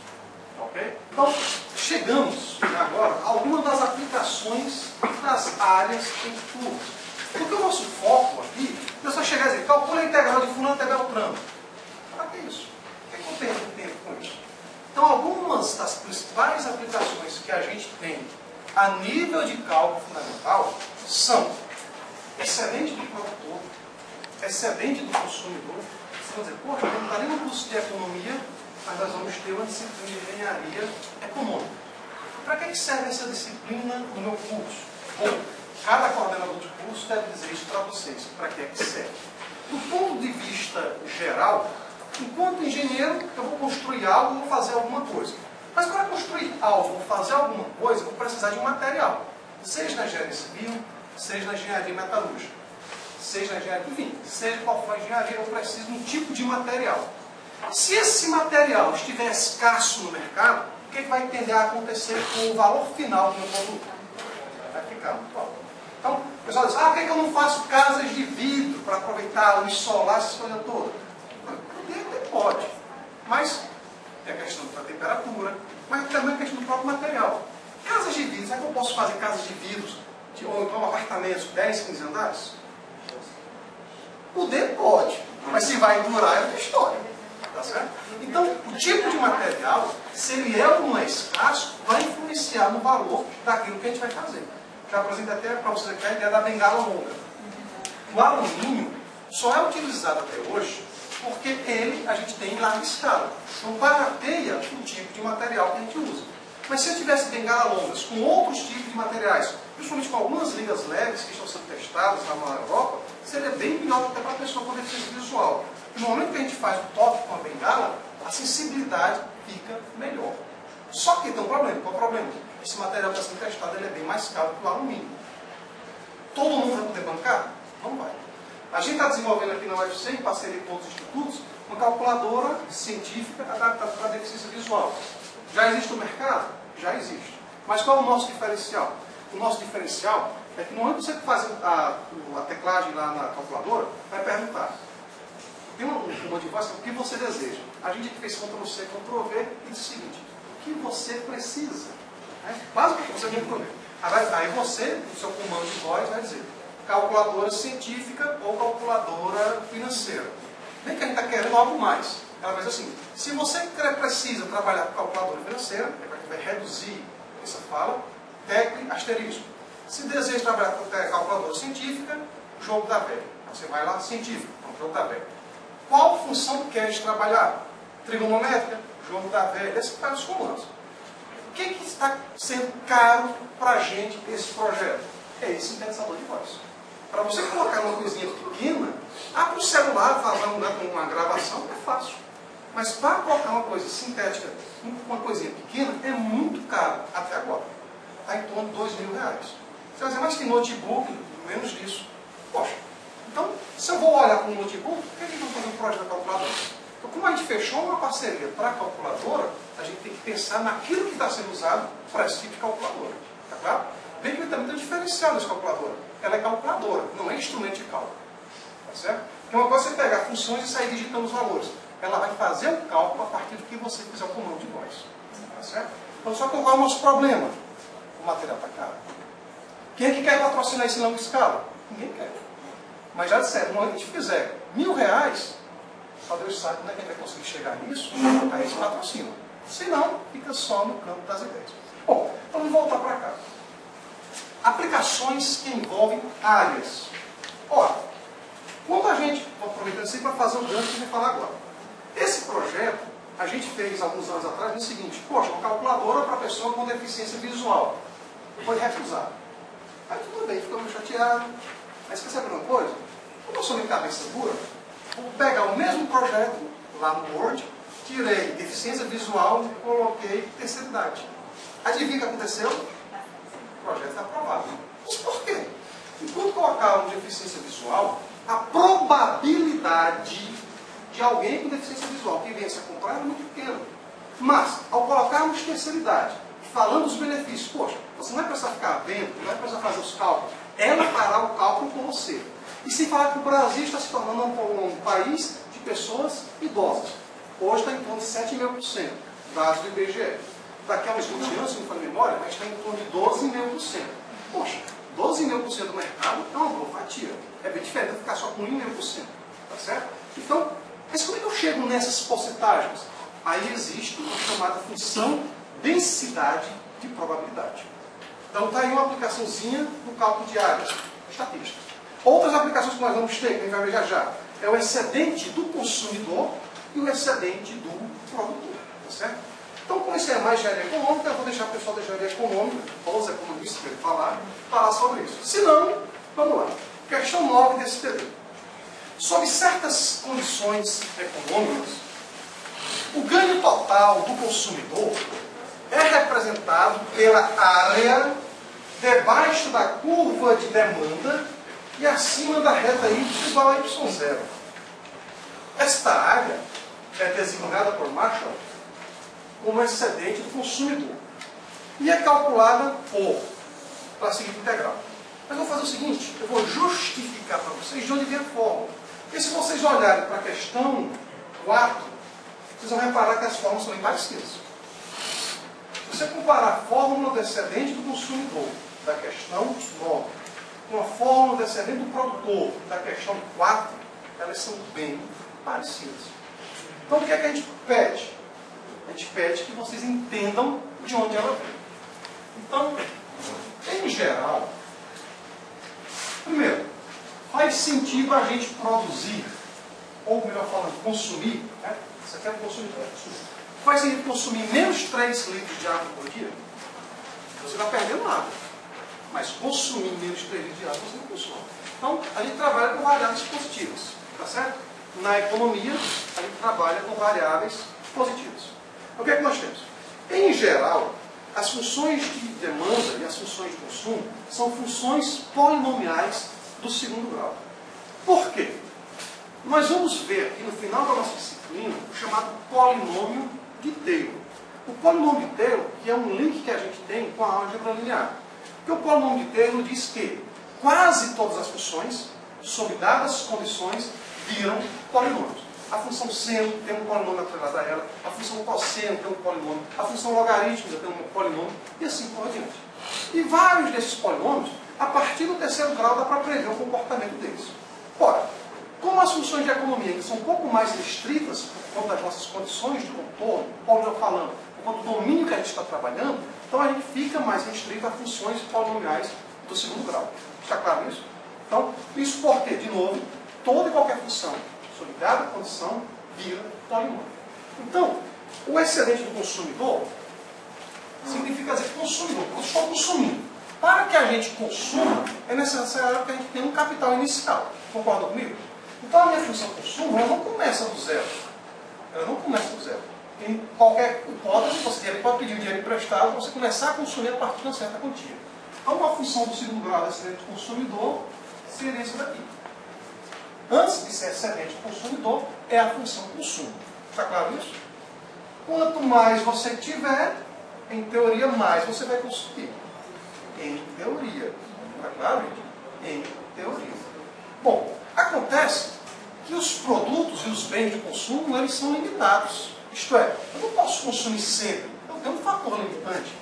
Ok? Então, chegamos agora a algumas das aplicações das áreas em curso. Porque o nosso foco aqui é só chegar a dizer, calcula a integral de fulano até Beltrano. Para que isso? O que eu perco tempo com isso? Então, algumas das principais aplicações que a gente tem a nível de cálculo fundamental são excedente do produtor, excedente do consumidor. Você vai dizer, poxa, não está nem no curso de economia, mas nós vamos ter uma disciplina de engenharia econômica. Para que serve essa disciplina no meu curso? Bom, cada coordenador de curso deve dizer isso para vocês. Para que serve? Do ponto de vista geral, enquanto engenheiro, eu vou construir algo, vou fazer alguma coisa. Mas para construir algo, vou fazer alguma coisa, eu vou precisar de um material. Seja na engenharia civil, seja na engenharia metalúrgica, seja na engenharia, enfim, seja qual for a engenharia, eu preciso de um tipo de material. Se esse material estiver escasso no mercado, o que vai tender a acontecer com o valor final do meu produto? Vai ficar muito alto. Então, o pessoal diz, por que eu não faço casas de vidro para aproveitar a luz solar, essas coisas todas? Pode. Mas tem a questão da temperatura, mas também a questão do próprio material. Casas de vidro, será que eu posso fazer casas de vidros, ou então apartamentos, 10, 15 andares? Poder pode, mas se vai durar é outra história. Tá certo? Então, o tipo de material, se ele é ou não é escasso, vai influenciar no valor daquilo que a gente vai fazer. Já apresentei até para vocês aqui a ideia da bengala longa. O alumínio só é utilizado até hoje porque ele a gente tem em larga escala. Então, barateia o tipo de material que a gente usa. Mas se eu tivesse bengala longas com outros tipos de materiais, principalmente com algumas ligas leves que estão sendo testadas lá na Europa, seria bem melhor até para a pessoa com deficiência visual. No momento que a gente faz o toque com a bengala, a sensibilidade fica melhor. Só que tem um problema. Qual é o problema? Esse material que está sendo testado ele é bem mais caro que o alumínio. Todo mundo vai poder bancar? Não vai. A gente está desenvolvendo aqui na UFC, em parceria com outros institutos, uma calculadora científica adaptada para a deficiência visual. Já existe no mercado? Já existe. Mas qual é o nosso diferencial? O nosso diferencial é que no momento que você faz a teclagem lá na calculadora, vai perguntar. Tem uma de voz, o que você deseja? A gente fez Ctrl+C, Ctrl+V e diz o seguinte, o que você precisa? Basicamente, você Ctrl+V. Aí você, no seu comando de voz, vai dizer calculadora científica ou calculadora financeira. Nem que a gente está querendo algo mais. Ela vai dizer assim, se você precisa trabalhar com calculadora financeira, vai reduzir essa fala, tecle asterisco. Se deseja trabalhar com calculadora científica, jogo da velha. Você vai lá, científico, jogo da velha. Qual função queres trabalhar? Trigonométrica, jogo da velha, esses são os comandos. O que está sendo caro para a gente esse projeto? É esse sintetizador de voz. Para você colocar uma coisinha pequena, para o celular fazer uma gravação é fácil. Mas para colocar uma coisa sintética, uma coisinha pequena, é muito caro até agora. Está em torno de R$2.000. Você vai dizer, mas tem notebook, menos disso. Poxa, então, se eu vou olhar para um notebook, por que a gente não faz um projeto da calculadora? Então, como a gente fechou uma parceria para a calculadora, a gente tem que pensar naquilo que está sendo usado para esse tipo de calculadora. Tá claro? Bem que também tem um diferencial dessa calculadora. Ela é calculadora, não é instrumento de cálculo. Tá certo? Porque uma coisa é você pegar funções e sair digitando os valores. Ela vai fazer o cálculo a partir do que você fizer o comando de voz. Tá certo? Então, só que qual é o nosso problema? O material está caro. Quem é que quer patrocinar esse longa escala? Ninguém quer. Mas já disseram, quando a gente fizer R$1.000, só Deus sabe como é que a gente vai conseguir chegar nisso, aí eles patrocinam. Se não, fica só no campo das ideias. Bom, vamos voltar para cá. Aplicações que envolvem áreas. Ora, quando a gente, vou aproveitando isso aí para fazer o gancho que eu vou falar agora. Esse projeto, a gente fez alguns anos atrás no seguinte, poxa, uma calculadora para pessoa com deficiência visual. Foi refusado. Aí tudo bem, ficou meio chateado. Mas quer saber uma coisa? Como eu sou de cabeça dura, vou pegar o mesmo projeto lá no Word, tirei deficiência visual e coloquei terceira idade. Adivinha o que aconteceu? O projeto está aprovado. Mas por quê? Enquanto colocar deficiência visual, a probabilidade de alguém com deficiência visual que venha se comprar é muito pequena. Mas, ao colocarmos terceira idade, falando dos benefícios, poxa, você não vai precisar ficar vendo, não vai precisar fazer os cálculos, ela fará o cálculo com você. E sem falar que o Brasil está se tornando um país de pessoas idosas. Hoje está em torno de 7,5%, dados do IBGE. Daqui a uns 20 anos, se não for memória, a gente está em torno de 12,5%. Poxa, 12,5% do mercado é uma boa fatia. É bem diferente de ficar só com 1,5%. Tá certo? Então, mas como é que eu chego nessas porcentagens? Aí existe uma chamada função densidade de probabilidade. Então está aí uma aplicaçãozinha do cálculo de áreas, estatística. Outras aplicações que nós vamos ter, que a gente vai ver já já, é o excedente do consumidor e o excedente do produtor. Tá certo? Então, como isso é mais engenharia econômica, eu vou deixar o pessoal da engenharia econômica, ou os economistas que falar sobre isso. Se não, vamos lá. Questão 9 desse TD. Sob certas condições econômicas, o ganho total do consumidor é representado pela área debaixo da curva de demanda e acima da reta Y igual a Y0. Esta área é designada por Marshall como excedente do consumidor e é calculada pela seguinte integral. Mas eu vou fazer o seguinte, eu vou justificar para vocês de onde vem a fórmula. Porque se vocês olharem para a questão 4, vocês vão reparar que as fórmulas são bem parecidas. Se você comparar a fórmula do excedente do consumidor da questão 9 com a fórmula do excedente do produtor da questão 4, elas são bem parecidas. Então o que é que a gente pede? A gente pede que vocês entendam de onde ela vem. Então, em geral, primeiro, faz sentido a gente produzir, ou melhor falando, consumir, né? Isso aqui é consumidor. Faz sentido consumir menos 3 litros de água por dia? Você vai perdendo água. Mas consumir menos 3 litros de água, você não consome. Então, a gente trabalha com variáveis positivas. Tá certo? Na economia, a gente trabalha com variáveis positivas. O que é que nós temos? Em geral, as funções de demanda e as funções de consumo são funções polinomiais do segundo grau. Por quê? Nós vamos ver aqui no final da nossa disciplina o chamado polinômio de Taylor. O polinômio de Taylor, que é um link que a gente tem com a álgebra linear. Porque o polinômio de Taylor diz que quase todas as funções, sob dadas condições, viram polinômios. A função seno tem um polinômio atrelado a ela, a função cosseno tem um polinômio, a função logarítmica tem um polinômio, e assim por diante. E vários desses polinômios, a partir do terceiro grau, dá para prever o comportamento deles. Ora, como as funções de economia que são um pouco mais restritas por conta das nossas condições de contorno, ou melhor falando, por conta do domínio que a gente está trabalhando, então a gente fica mais restrito a funções polinomiais do segundo grau. Está claro isso? Então, isso porque, de novo, toda e qualquer função sob dada condição vira polinômio. Então, o excedente do consumidor significa dizer consumidor. Eu estou consumindo. Para que a gente consuma, é necessário que a gente tenha um capital inicial. Concorda comigo? Então, a minha função consumo, ela não começa do zero. Ela não começa do zero. Em qualquer hipótese, você pode pedir um dinheiro emprestado para você começar a consumir a partir de uma certa quantia. Então, uma função do segundo grau excedente do consumidor seria isso daqui. Antes de ser excedente do consumidor, é a função consumo. Está claro isso? Quanto mais você tiver, em teoria, mais você vai consumir. Em teoria. Está claro, gente? Em teoria. Bom, acontece que os produtos e os bens de consumo, eles são limitados. Isto é, eu não posso consumir sempre. Eu tenho um fator limitante.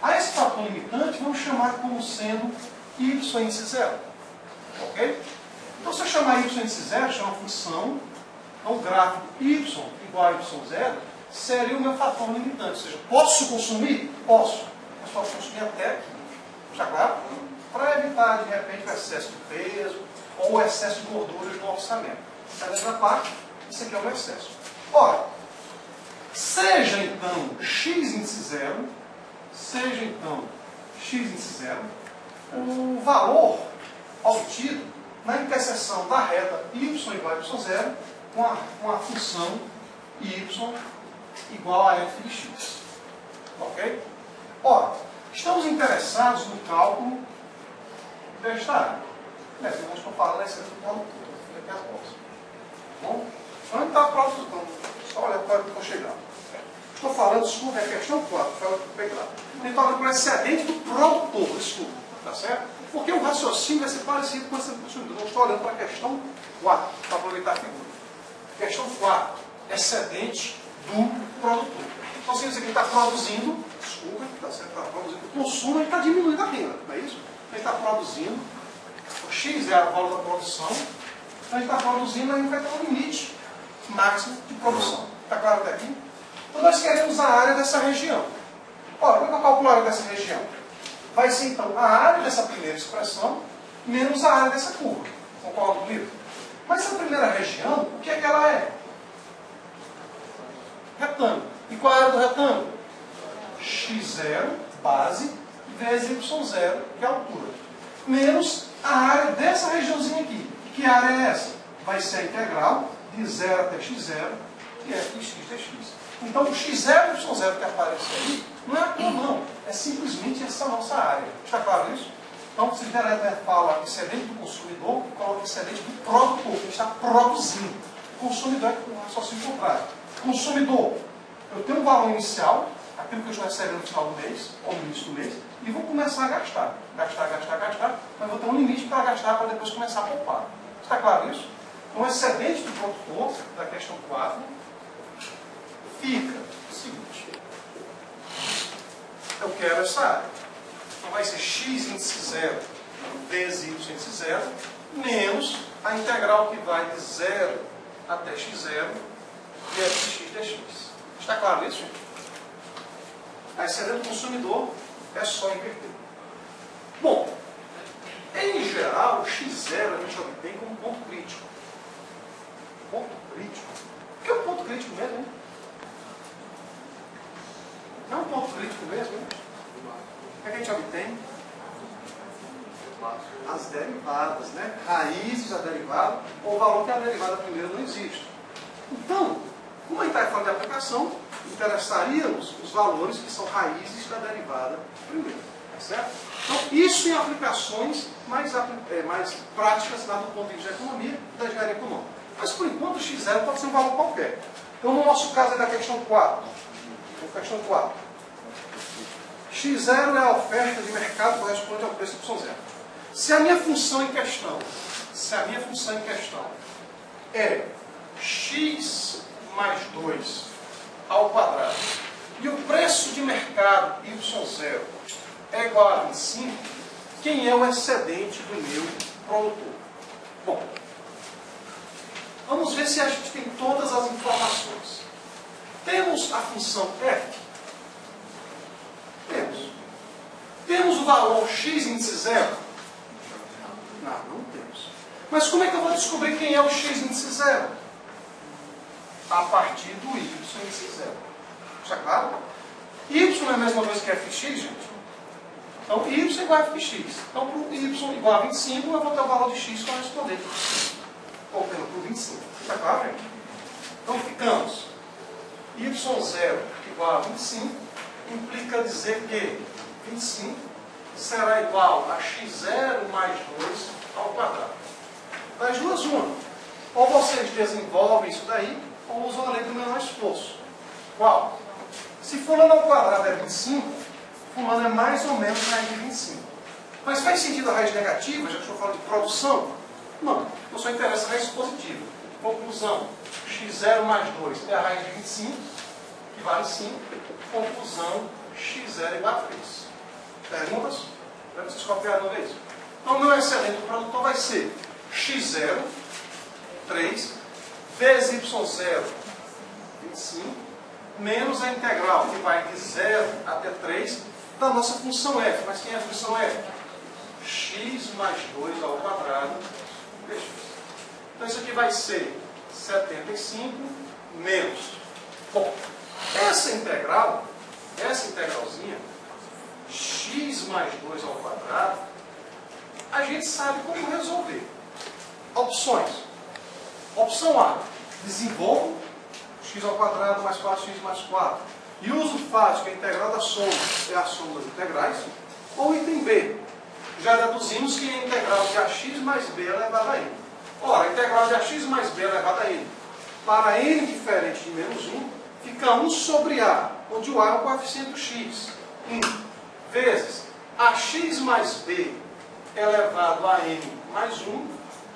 A esse fator limitante, vamos chamar como sendo y índice zero. Ok? Então, se eu chamar y índice zero, chama função, então o gráfico y igual a y0, seria o meu fator limitante. Ou seja, posso consumir? Posso. Mas posso consumir até aqui. Está claro? Para evitar, de repente, o excesso de peso ou o excesso de gorduras no orçamento. Essa letra parte, isso aqui é o meu excesso. Ora, seja então x índice zero, o valor obtido na interseção da reta y igual a y0 com a função y igual a f de x. Ok? Ora, estamos interessados no cálculo desta área. Eu estou falando a essência do cálculo todo. Aqui as bolas. Bom? Onde está a prova do campo? Só olha para onde eu estou chegando. Estou falando, desculpa, é a questão 4, foi o que eu peguei lá. Ele está falando para o excedente do produtor, desculpa. Tá certo? Porque o raciocínio vai ser parecido com esse consumidor. Eu estou olhando para a questão 4, para aproveitar a figura. Questão 4, excedente do produtor. Então, se ele está produzindo, desculpa, tá certo? Está produzindo o consumo, ele está diminuindo a renda, não é isso? Ele está produzindo, o X é a valor da produção, então ele está produzindo, aí vai ter um limite máximo de produção. Está claro até aqui? Então, nós queremos a área dessa região. Ora, como é que eu calculo a área dessa região? Vai ser, então, a área dessa primeira expressão menos a área dessa curva. Concorda comigo? Mas essa primeira região, o que é que ela é? Retângulo. E qual é a área do retângulo? x0, base, vezes y0, que é a altura. Menos a área dessa regiãozinha aqui. Que área é essa? Vai ser a integral de 0 até x0, que é f de x dx. Então, o x0 e o y0 que aparece aí, não é aquilo não. É simplesmente essa nossa área. Está claro isso? Então, se der fala excedente do consumidor, coloca excedente do produtor, que está produzindo. O consumidor é o raciocínio contrário. Consumidor, eu tenho um valor inicial, aquilo que eu estou recebendo no final do mês, ou no início do mês, e vou começar a gastar. Gastar, mas vou ter um limite para gastar para depois começar a poupar. Está claro isso? Então, o excedente do produtor, da questão 4, fica o seguinte. Eu quero essa área. Então vai ser x índice 0 vezes y índice 0 menos a integral que vai de 0 até x0 e f de x dx. Está claro isso, gente? A excedente do consumidor é só inverter. Bom, em geral, o x0 a gente obtém como ponto crítico. Ponto crítico? O que é um ponto crítico mesmo, hein? Não é um ponto crítico mesmo, hein? O que a gente obtém? As derivadas, né? Raízes da derivada, ou o valor que a derivada primeira não existe. Então, como a gente está falando de aplicação, interessaríamos os valores que são raízes da derivada primeira. Tá certo? Então, isso em aplicações mais práticas lá do ponto de vista da economia e da engenharia econômica. Mas, por enquanto, o x0 pode ser um valor qualquer. Então, no nosso caso é da questão 4. Questão 4. x0 é a oferta de mercado correspondente ao preço y0. Se a minha função em questão é x mais 2 ao quadrado e o preço de mercado y0 é igual a 25, quem é o excedente do meu produtor? Bom, vamos ver se a gente tem todas as informações. Temos a função f? Temos o valor x índice 0? Não temos. Mas como é que eu vou descobrir quem é o x índice 0? A partir do y índice 0. Está claro? Y não é a mesma coisa que f de x, gente? Então, y é igual a f de x. Então, para o y igual a 25, eu vou ter o valor de x correspondente. Ou pelo para o 25. Está claro, gente? Então, ficamos y0 igual a 25, implica dizer que 25 será igual a x0 mais 2 ao quadrado. Das duas, uma. Ou vocês desenvolvem isso daí, ou usam a lei do menor esforço. Qual? Se fulano ao quadrado é 25, fulano é mais ou menos raiz de 25. Mas faz sentido a raiz negativa, já que estou falando de produção? Não, eu só interessa a raiz positiva. Conclusão, x0 mais 2 é a raiz de 25, que vale 5. Conclusão, x0 igual a 3. Perguntas? Para vocês copiarem uma vez. Então, o meu excedente do produtor vai ser x0, 3, vezes y0, 25, menos a integral, que vai de 0 até 3, da nossa função f. Mas quem é a função f? X mais 2 ao quadrado, dx. Então, isso aqui vai ser 75 menos. Bom, essa integralzinha, x mais 2 ao quadrado, a gente sabe como resolver. Opções. Opção A, desenvolvo x ao quadrado mais 4x mais 4. E uso fácil, que a integral da soma é a soma das integrais. Ou item B, já deduzimos que a integral de ax mais b é elevada a n. Ora, a integral de ax mais b é elevada a n. Para n diferente de menos 1, fica 1 sobre a, onde o a é o coeficiente do x. Vezes ax mais b elevado a n mais 1,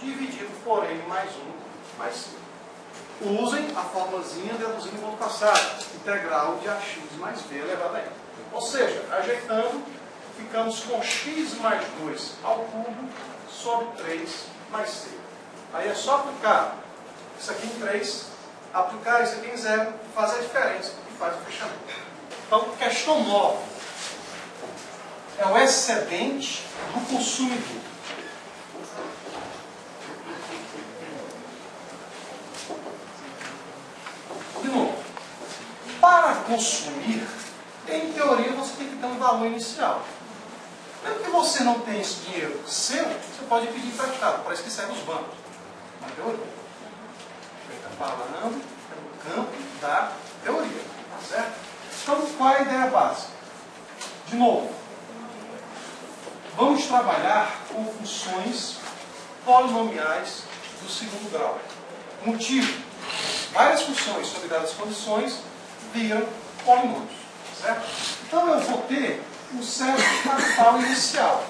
dividido por n mais 1 mais 5. Usem a formulazinha deduzindo no passado. Integral de ax mais b elevado a n. Ou seja, ajeitando, ficamos com x mais 2 ao cubo sobre 3 mais c. Aí é só aplicar isso aqui em 3, aplicar isso aqui em 0, fazer a diferença e faz o fechamento. Então, questão 9 é o excedente do consumidor. De novo, para consumir, em teoria você tem que ter um valor inicial. Mesmo que você não tenha esse dinheiro seu, você pode pedir emprestado, parece que serve os bancos. Na teoria. Ele está falando no campo da teoria, tá certo? Então, qual é a ideia básica? De novo, vamos trabalhar com funções polinomiais do segundo grau. Motivo: várias funções sob dadas condições viram polinômios, certo? Então eu vou ter um certo capital inicial.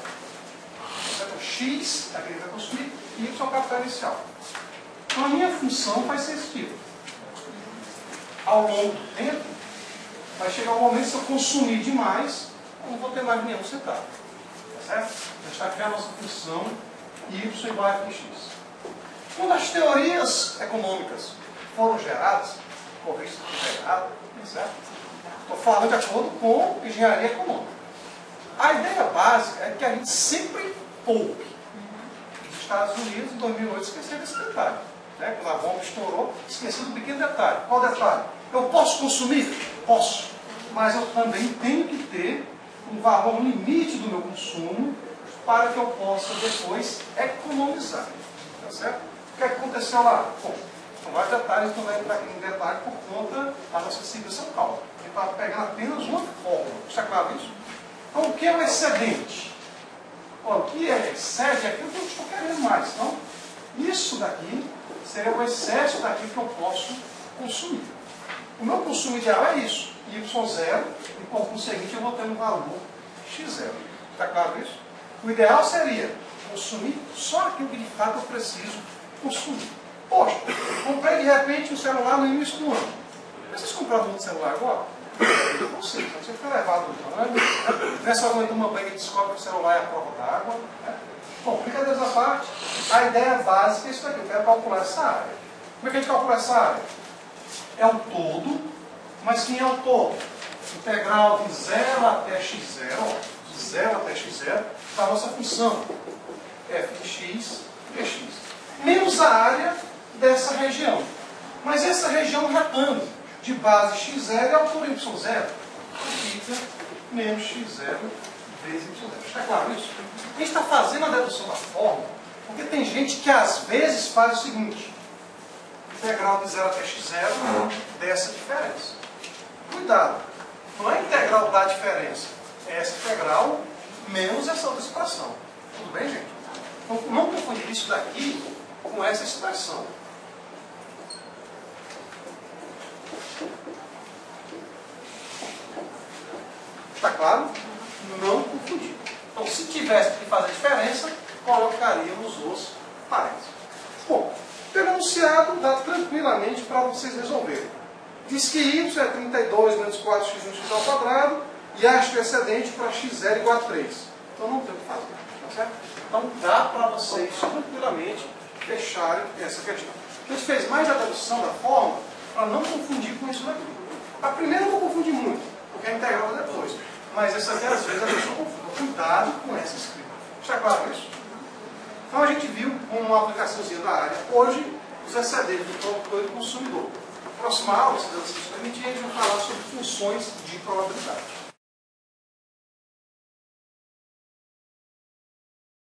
Certo? X, aquele que vai consumir, e Y é o capital inicial. Então a minha função vai ser esse tipo. Ao longo do tempo, vai chegar um momento, se eu consumir demais, eu não vou ter mais nenhum centavo. Tá certo? A gente está criando a nossa função Y igual a fx. Quando as teorias econômicas foram geradas, corrija se estiver errado, certo? Estou falando de acordo com engenharia econômica. A ideia básica é que a gente sempre poupe. Os Estados Unidos, em 2008, esqueceram desse detalhe. Né? Quando a bomba estourou, esqueceram do pequeno detalhe. Qual detalhe? Eu posso consumir? Posso. Mas eu também tenho que ter um valor, um limite do meu consumo para que eu possa depois economizar. Tá certo? O que é que aconteceu lá? Bom, são vários detalhes, não vai entrar aqui em detalhe por conta da nossa simples cálculo. A gente está pegando apenas uma fórmula. Está claro isso? Então, o que é o excedente? O que excede é aquilo que eu estou querendo mais. Então, isso daqui seria o excesso daquilo que eu posso consumir. O meu consumo ideal é isso. Y0, e por conseguinte eu vou ter um valor x0. Está claro isso? O ideal seria consumir só aquilo que de fato eu preciso consumir. Poxa, comprei de repente um celular no início do ano. Mas vocês compraram um celular agora? Não sei, você foi levado no ano, nessa hora uma banha e descobre que o celular é a prova d'água. Né? Bom, brincadeiras à parte, a ideia básica é isso aqui, eu quero calcular essa área. Como é que a gente calcula essa área? É o todo, mas quem é o todo? Integral de 0 até x0, ó, de 0 até x0, para a nossa função f de x dx. Menos a área dessa região. Mas essa região retângulo, de base x0 e altura y0, fica menos x0 vezes y0. Está claro isso? A gente está fazendo a dedução da fórmula, porque tem gente que às vezes faz o seguinte: integral de 0 até x0 dessa diferença. Cuidado, não é a integral da diferença, é essa integral menos essa outra expressão. Tudo bem, gente? Então, não confundir isso daqui com essa expressão. Está claro? Não confundir. Então, se tivesse que fazer diferença, colocaríamos os parênteses. Bom, pelo enunciado, dá tranquilamente para vocês resolverem. Diz que y é 32 menos 4x1x ao quadrado e haste o excedente para x0 igual a 3. Então não tem o que fazer. Tá certo? Então dá para vocês tranquilamente fecharem essa questão. A gente fez mais a dedução da forma para não confundir com isso daqui. A primeira eu vou confundir muito, porque é integral depois. Mas essa aqui às vezes a pessoa confunde. Cuidado com essa escrita. Está claro isso? Então a gente viu uma aplicaçãozinha da área. Hoje, os excedentes do produtor e do consumidor. Na próxima aula, se Deus nos permitir, a gente vai falar sobre funções de probabilidade.